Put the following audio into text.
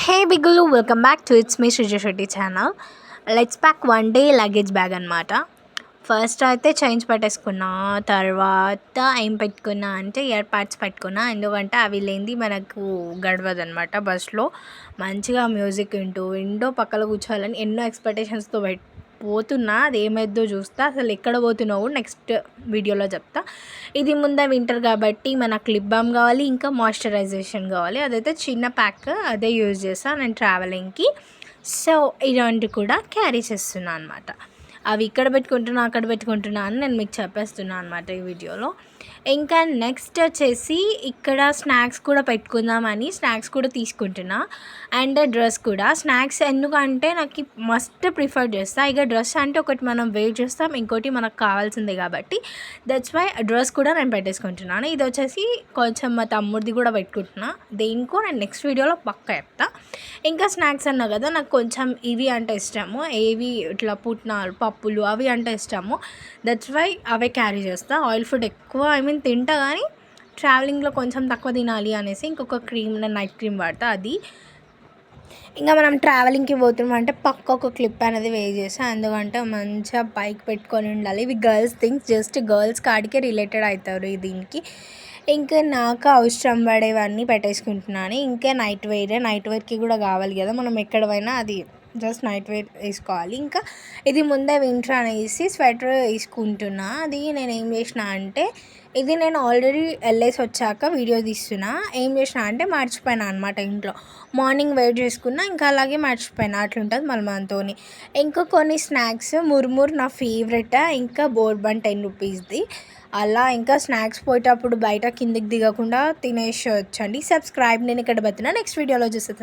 Hey Bigulu, welcome back to It's Me Srijya Shetty channel. Let's pack one day luggage bag అనమాట. First అయితే chains పెట్టేసుకున్నా, తర్వాత ఏం పెట్టుకున్నా అంటే ఇయర్ పాడ్స్ పెట్టుకున్నా. ఎందుకంటే అవి లేనిది మనకు గడవదనమాట. బస్లో మంచిగా మ్యూజిక్ వింటూ పక్కన కూర్చోవాలని ఎన్నో ఎక్స్పెక్టేషన్స్తో పోతున్నా. అది ఏమైద్దో చూస్తా. అసలు ఎక్కడ పోతున్నావు నెక్స్ట్ వీడియోలో చెప్తా. ఇది ముందే వింటర్ కాబట్టి మనకు లిప్ బామ్ కావాలి, ఇంకా మాయిశ్చరైజేషన్ కావాలి. అదైతే చిన్న ప్యాక్, అదే యూజ్ చేస్తాను నేను ట్రావెలింగ్కి. సో ఇలాంటివి కూడా క్యారీ చేస్తున్నాను అనమాట. అవి ఇక్కడ పెట్టుకుంటున్నా, అక్కడ పెట్టుకుంటున్నా అని నేను మీకు చెప్పేస్తున్నాను అనమాట ఈ వీడియోలో. ఇంకా నెక్స్ట్ వచ్చేసి ఇక్కడ స్నాక్స్ కూడా పెట్టుకుందామని స్నాక్స్ కూడా తీసుకుంటున్నా. అండ్ డ్రెస్ కూడా. స్నాక్స్ ఎందుకంటే నాకు మస్ట్ ప్రిఫర్ చేస్తా. ఇక డ్రెస్ అంటే ఒకటి మనం వెయిట్ చేస్తాం, ఇంకోటి మనకు కావాల్సిందే కాబట్టి దట్స్ వై డ్రెస్ కూడా నేను పెట్టేసుకుంటున్నాను. ఇది వచ్చేసి కొంచెం మా తమ్ముడిది కూడా పెట్టుకుంటున్నా. దేనికో నేను నెక్స్ట్ వీడియోలో పక్కా చెప్తా. ఇంకా స్నాక్స్ అన్నా కదా, నాకు కొంచెం ఇవి అంటే ఇష్టము. ఏవి ఇట్లా పుట్నాలు, పప్పులు అవి అంటే ఇష్టము. దట్స్ వై అవే క్యారీ చేస్తా. ఆయిల్ ఫుడ్ ఎక్కువ తింటా, కానీ ట్రావెలింగ్లో కొంచెం తక్కువ తినాలి అనేసి ఇంకొక క్రీమ్, నేను నైట్ క్రీమ్ వాడతా. అది ఇంకా మనం ట్రావెలింగ్కి పోతున్నాం అంటే పక్క ఒక క్లిప్ అనేది వే చేసాను. ఎందుకంటే మంచిగా బైక్ పెట్టుకొని ఉండాలి. ఇవి గర్ల్స్ థింగ్స్, జస్ట్ గర్ల్స్ కాడికే రిలేటెడ్ అవుతారు దీనికి. ఇంకా నాకు అవసరం పడేవన్నీ పెట్టేసుకుంటున్నాను. ఇంకా నైట్ వేర్కి కూడా కావాలి కదా, మనం ఎక్కడ పోయినా అది జస్ట్ నైట్ వేర్ వేసుకోవాలి. ఇంకా ఇది ముందే వింటర్ అనేసి స్వెటర్ వేసుకుంటున్నా. అది నేను ఏం చేసిన అంటే, ఇది నేను ఆల్రెడీ వెళ్ళేసి వచ్చాక వీడియో తీస్తున్నా. ఏం చేసిన అంటే మర్చిపోయినా అనమాట ఇంట్లో. మార్నింగ్ వెయిట్ చేసుకున్నా, ఇంకా అలాగే మర్చిపోయినా. అట్లుంటుంది మళ్ళీ మనతో. ఇంకా కొన్ని స్నాక్స్, మురుమురు నా ఫేవరెట్. ఇంకా బోర్బన్ 10 రూపీస్ది. అలా ఇంకా స్నాక్స్ పోయేటప్పుడు బయట కిందికి దిగకుండా తినేసి వచ్చండి. సబ్స్క్రైబ్. నేను ఇక్కడ బతున్నా, నెక్స్ట్ వీడియోలో చూస్తాను.